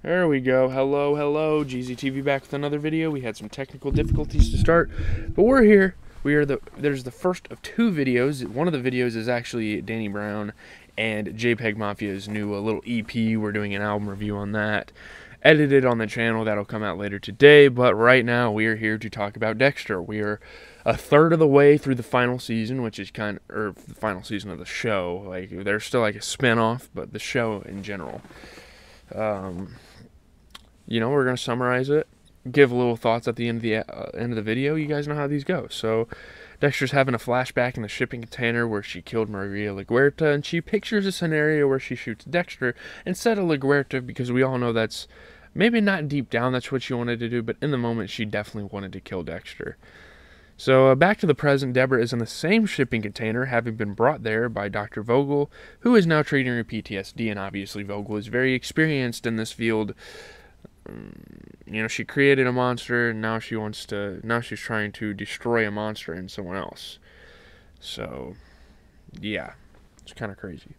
There we go. Hello, GZTV back with another video. We had some technical difficulties to start, but we're here. There's the first of two videos. One of the videos is actually Danny Brown and JPEG Mafia's new little EP. We're doing an album review on that. Edited on the channel. That'll come out later today, but right now we are here to talk about Dexter. We are a third of the way through the final season, which is the final season of the show. Like, there's still like a spin-off, but the show in general. We're going to summarize it, give little thoughts at the end of the video. You guys know how these go. So, Dexter's having a flashback in the shipping container where she killed Maria LaGuerta, and she pictures a scenario where she shoots Dexter instead of LaGuerta, because we all know that's maybe not deep down that's what she wanted to do, but in the moment she definitely wanted to kill Dexter. So, back to the present, Deborah is in the same shipping container, having been brought there by Dr. Vogel, who is now treating her PTSD, and obviously Vogel is very experienced in this field. She created a monster, and now she's trying to destroy a monster in someone else. So, yeah, it's kind of crazy.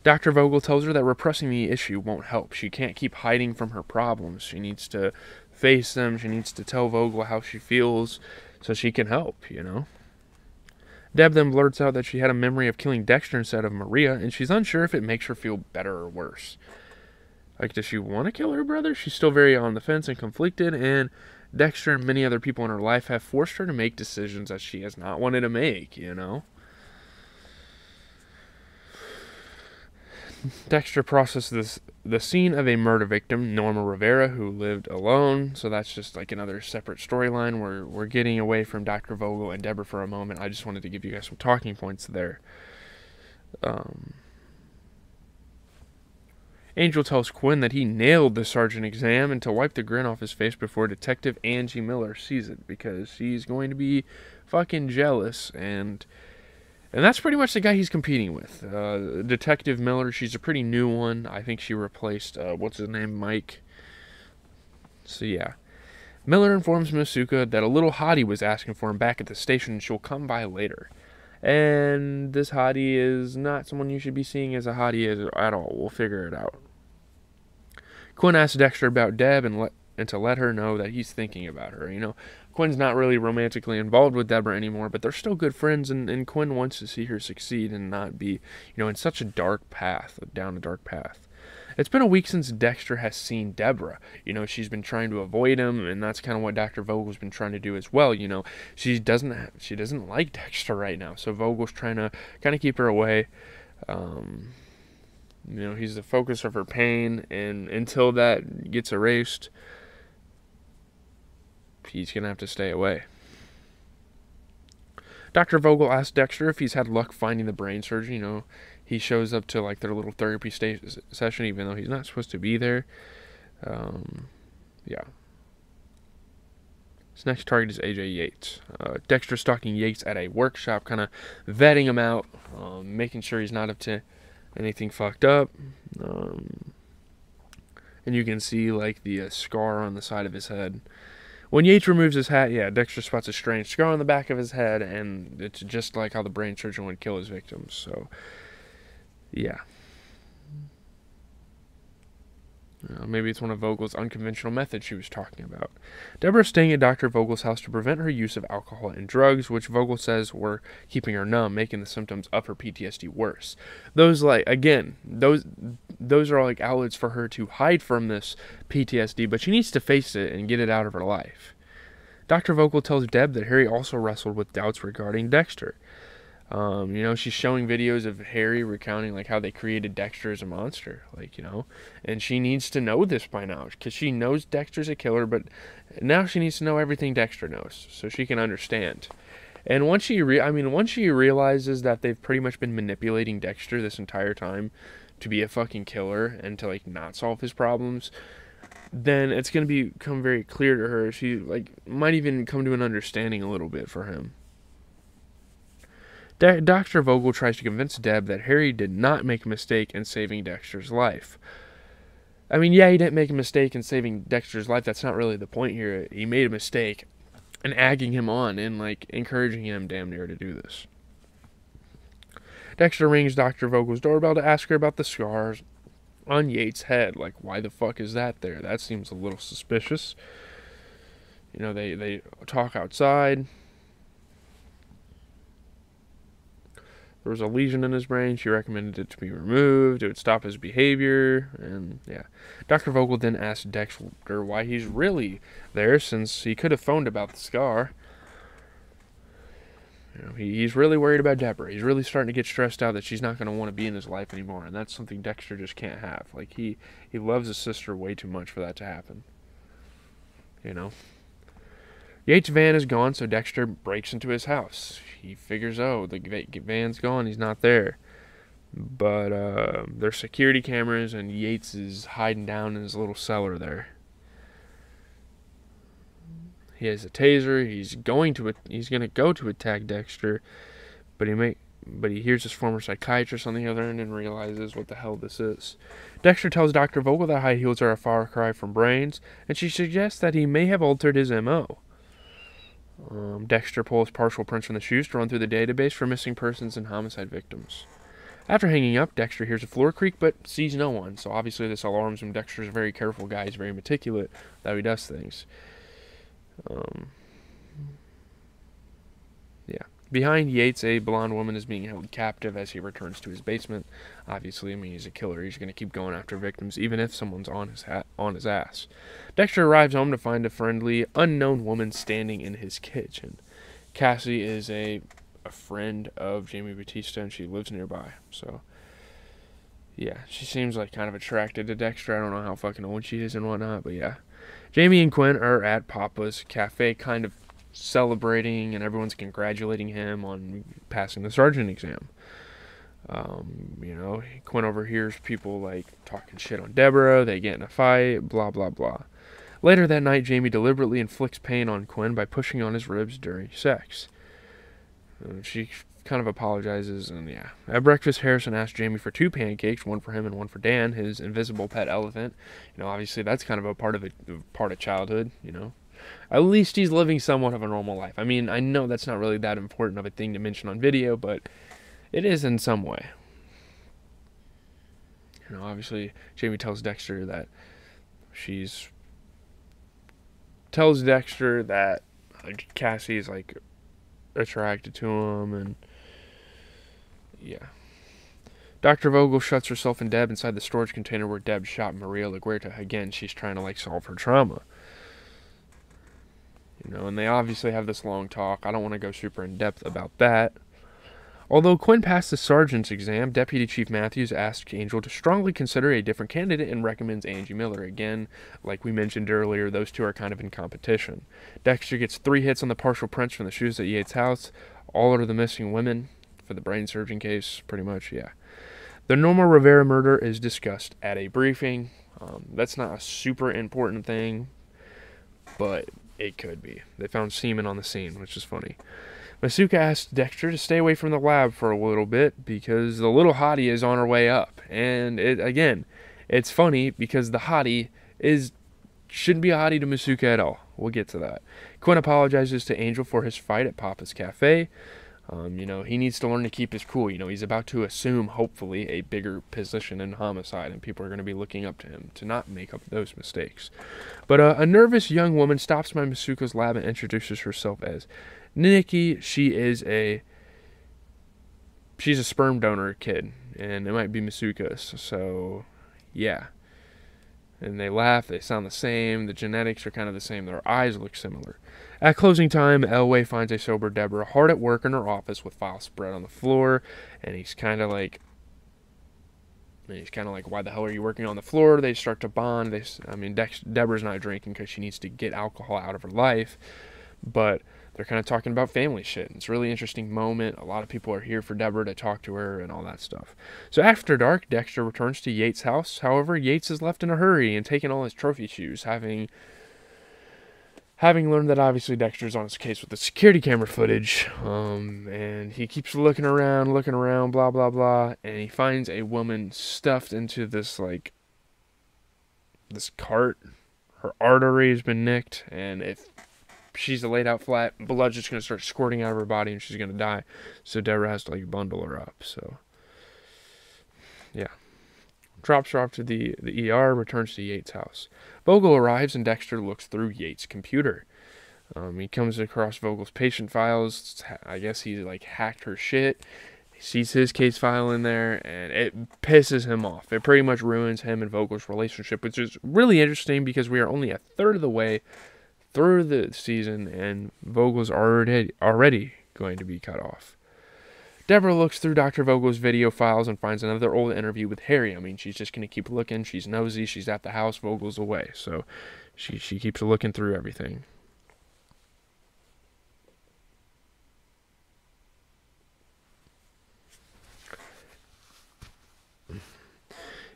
Dr. Vogel tells her that repressing the issue won't help. She can't keep hiding from her problems. She needs to face them. She needs to tell Vogel how she feels so she can help, Deb then blurts out that she had a memory of killing Dexter instead of Maria, and she's unsure if it makes her feel better or worse. Like, does she want to kill her brother? She's still very on the fence and conflicted, and Dexter and many other people in her life have forced her to make decisions that she has not wanted to make, Dexter processes the scene of a murder victim, Norma Rivera, who lived alone. So that's just like another separate storyline. We're getting away from Dr. Vogel and Deborah for a moment. I just wanted to give you guys some talking points there. Angel tells Quinn that he nailed the sergeant exam and to wipe the grin off his face before Detective Angie Miller sees it, because she's going to be fucking jealous, and that's pretty much the guy he's competing with. Detective Miller, she's a pretty new one. I think she replaced, what's his name, Mike. So yeah. Miller informs Masuka that a little hottie was asking for him back at the station and she'll come by later. And this hottie is not someone you should be seeing as a hottie at all. We'll figure it out. Quinn asks Dexter about Deb and to let her know that he's thinking about her. Quinn's not really romantically involved with Deborah anymore, but they're still good friends, and Quinn wants to see her succeed and not be, in such a dark path, down a dark path. It's been a week since Dexter has seen Deborah. She's been trying to avoid him, and that's kind of what Dr. Vogel's been trying to do as well. She doesn't like Dexter right now, so Vogel's trying to kind of keep her away. He's the focus of her pain, and until that gets erased, he's going to have to stay away. Dr. Vogel asks Dexter if he's had luck finding the brain surgeon. He shows up to like their little therapy session, even though he's not supposed to be there. Yeah. His next target is AJ Yates. Dexter stalking Yates at a workshop, kind of vetting him out, making sure he's not up to anything fucked up. And you can see like the scar on the side of his head. When Yates removes his hat, Dexter spots a strange scar on the back of his head, and it's just like how the brain surgeon would kill his victims. So, yeah. Maybe it's one of Vogel's unconventional methods she was talking about. Deborah's staying at Dr. Vogel's house to prevent her use of alcohol and drugs, which Vogel says were keeping her numb, making the symptoms of her PTSD worse. Those are like outlets for her to hide from this PTSD, but she needs to face it and get it out of her life. Dr. Vogel tells Deb that Harry also wrestled with doubts regarding Dexter. She's showing videos of Harry recounting like how they created Dexter as a monster, and she needs to know this by now, because she knows Dexter's a killer, but now she needs to know everything Dexter knows so she can understand. And once she realizes that they've pretty much been manipulating Dexter this entire time to be a fucking killer and to like not solve his problems, then it's going to become very clear to her. She might even come to an understanding a little bit for him. Dr. Vogel tries to convince Deb that Harry did not make a mistake in saving Dexter's life. He didn't make a mistake in saving Dexter's life. That's not really the point here. He made a mistake in egging him on and encouraging him damn near to do this. Dexter rings Dr. Vogel's doorbell to ask her about the scars, on Yates' head. Like, why the fuck is that there? That seems a little suspicious. You know, they talk outside. There was a lesion in his brain. She recommended it to be removed. It would stop his behavior. And, yeah. Dr. Vogel then asked Dexter why he's really there, since he could have phoned about the scar. You know, he's really worried about Deborah. He's really starting to get stressed out that she's not going to want to be in his life anymore. And that's something Dexter just can't have. Like, he loves his sister way too much for that to happen. You know? Yates' van is gone, so Dexter breaks into his house. He figures, oh, the van's gone, he's not there. But there's security cameras, and Yates is hiding down in his little cellar there. He has a taser. He's going to go to attack Dexter, but he hears his former psychiatrist on the other end and realizes what the hell this is. Dexter tells Dr. Vogel that high heels are a far cry from brains, and she suggests that he may have altered his MO. Dexter pulls partial prints from the shoes to run through the database for missing persons and homicide victims. After hanging up, Dexter hears a floor creak but sees no one, so obviously this alarms him. Dexter's a very careful guy. He's very meticulous how he does things. Yeah. Behind Yates, a blonde woman is being held captive as he returns to his basement. Obviously, I mean, he's a killer. He's going to keep going after victims, even if someone's on his ass. Dexter arrives home to find a friendly, unknown woman standing in his kitchen. Cassie is a friend of Jamie Batista, and she lives nearby. So, yeah, she seems like kind of attracted to Dexter. I don't know how fucking old she is and whatnot, but yeah. Jamie and Quinn are at Papa's cafe, kind of celebrating, and everyone's congratulating him on passing the sergeant exam. You know, Quinn overhears people like talking shit on Deborah. They get in a fight, blah blah blah. Later that night, Jamie deliberately inflicts pain on Quinn by pushing on his ribs during sex. She kind of apologizes, and yeah. At breakfast, Harrison asks Jamie for 2 pancakes, one for him and one for Dan, his invisible pet elephant. You know, obviously that's kind of a part of childhood, you know. At least he's living somewhat of a normal life. I mean, I know that's not really that important of a thing to mention on video, but it is in some way. You know, obviously, Jamie tells Dexter that Cassie's like attracted to him, and yeah. Dr. Vogel shuts herself and Deb inside the storage container where Deb shot Maria LaGuerta. Again, she's trying to like solve her trauma. You know, and they obviously have this long talk. I don't want to go super in depth about that. Although Quinn passed the sergeant's exam, Deputy Chief Matthews asks Angel to strongly consider a different candidate and recommends Angie Miller. Again, like we mentioned earlier, those two are kind of in competition. Dexter gets 3 hits on the partial prints from the shoes at Yates' house. All are the missing women for the brain surgeon case, pretty much, yeah. The Norma Rivera murder is discussed at a briefing. That's not a super important thing, but it could be. They found semen on the scene, which is funny. Masuka asked Dexter to stay away from the lab for a little bit because the little hottie is on her way up. And it's funny because the hottie shouldn't be a hottie to Masuka at all. We'll get to that. Quinn apologizes to Angel for his fight at Papa's Cafe. You know, he needs to learn to keep his cool. You know, he's about to assume, hopefully, a bigger position in homicide, and people are going to be looking up to him to not make up those mistakes. But a nervous young woman stops by Masuka's lab and introduces herself as Nikki. She's a sperm donor kid, and it might be Masuka's. So, yeah. And they laugh, they sound the same, the genetics are kind of the same, their eyes look similar. At closing time, Elway finds a sober Deborah hard at work in her office with files spread on the floor, and he's kind of like, why the hell are you working on the floor? They start to bond. Deborah's not drinking because she needs to get alcohol out of her life, but they're kind of talking about family shit. It's a really interesting moment. A lot of people are here for Deborah to talk to her and all that stuff. So after dark, Dexter returns to Yates' house. However, Yates is left in a hurry and taking all his trophy shoes, having learned that obviously Dexter's on his case with the security camera footage. And he keeps looking around, blah, blah, blah. And he finds a woman stuffed into this cart. Her artery has been nicked, and if she's laid out flat, blood's just going to start squirting out of her body and she's going to die. So Deborah has to bundle her up. So, yeah. drops her off to the ER, returns to Yates' house. Vogel arrives and Dexter looks through Yates' computer. He comes across Vogel's patient files. I guess he like hacked her shit. He sees his case file in there, and it pisses him off. It pretty much ruins him and Vogel's relationship, which is really interesting because we are only a third of the way through the season, and Vogel's already going to be cut off. Deborah looks through Dr. Vogel's video files and finds another old interview with Harry. I mean, she's just going to keep looking. She's nosy. She's at the house. Vogel's away. So she keeps looking through everything.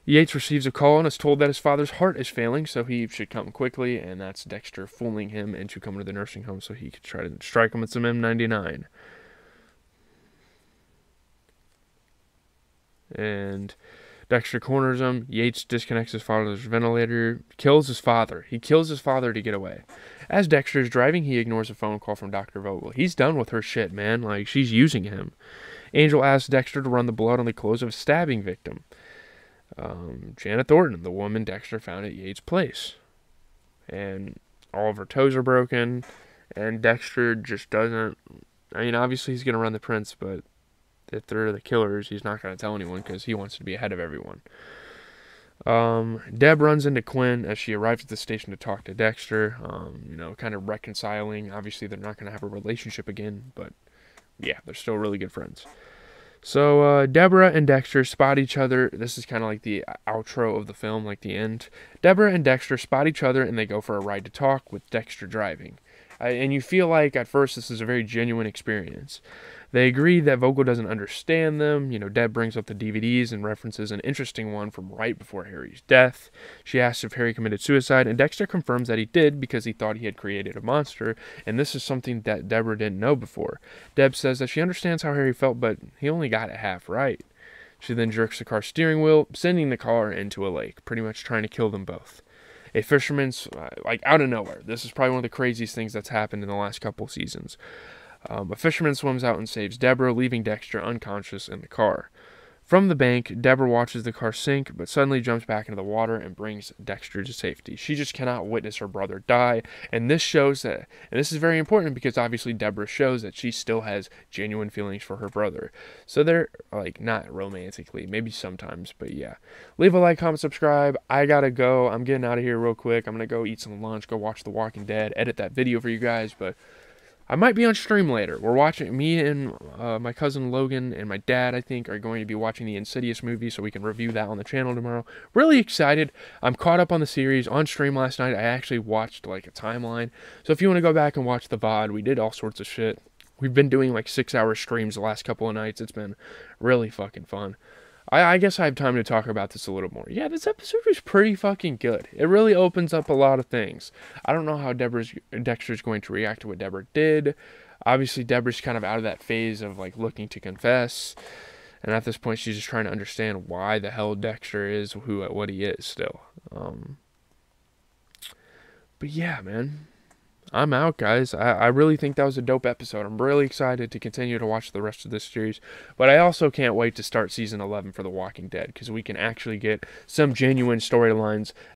Yates receives a call and is told that his father's heart is failing, so he should come quickly, and that's Dexter fooling him into coming to the nursing home so he could try to strike him with some M99. And Dexter corners him. Yates disconnects his father's ventilator, kills his father. He kills his father to get away. As Dexter is driving, he ignores a phone call from Dr. Vogel. He's done with her shit, man. Like, she's using him. Angel asks Dexter to run the blood on the clothes of a stabbing victim. Janet Thornton, the woman Dexter found at Yates' place. And all of her toes are broken, and Dexter just doesn't... I mean, obviously he's going to run the prints, but if they're the killers, he's not going to tell anyone because he wants to be ahead of everyone. Deb runs into Quinn as she arrives at the station to talk to Dexter, kind of reconciling. Obviously, they're not going to have a relationship again, but yeah, they're still really good friends. So, Deborah and Dexter spot each other. This is kind of like the outro of the film, like the end. Deborah and Dexter spot each other, and they go for a ride to talk with Dexter driving. And you feel like, at first, this is a very genuine experience. They agree that Vogel doesn't understand them. Deb brings up the DVDs and references an interesting one from right before Harry's death. She asks if Harry committed suicide, and Dexter confirms that he did because he thought he had created a monster, and this is something that Deborah didn't know before. Deb says that she understands how Harry felt, but he only got it half right. She then jerks the car's steering wheel, sending the car into a lake, pretty much trying to kill them both. A fisherman's, out of nowhere. This is probably one of the craziest things that's happened in the last couple seasons. A fisherman swims out and saves Deborah, leaving Dexter unconscious in the car. From the bank, Deborah watches the car sink, but suddenly jumps back into the water and brings Dexter to safety. She just cannot witness her brother die, and this shows that, and this is very important because obviously Deborah shows that she still has genuine feelings for her brother. So they're, not romantically, maybe sometimes, but yeah. Leave a like, comment, subscribe. I gotta go. I'm getting out of here real quick. I'm gonna go eat some lunch, go watch The Walking Dead, edit that video for you guys, but I might be on stream later. We're watching, me and my cousin Logan and my dad, I think, are going to be watching the Insidious movie so we can review that on the channel tomorrow. Really excited. I'm caught up on the series. On stream last night, I actually watched, a timeline. So if you want to go back and watch the VOD, we did all sorts of shit. We've been doing, 6-hour streams the last couple of nights. It's been really fucking fun. I guess I have time to talk about this a little more. Yeah, this episode was pretty fucking good. It really opens up a lot of things. I don't know how Dexter's going to react to what Deborah did. Obviously, Deborah's kind of out of that phase of, looking to confess. And at this point, she's just trying to understand why the hell Dexter is what he is still. But yeah, man. I'm out, guys. I really think that was a dope episode. I'm really excited to continue to watch the rest of this series. But I also can't wait to start Season 11 for The Walking Dead, because we can actually get some genuine storylines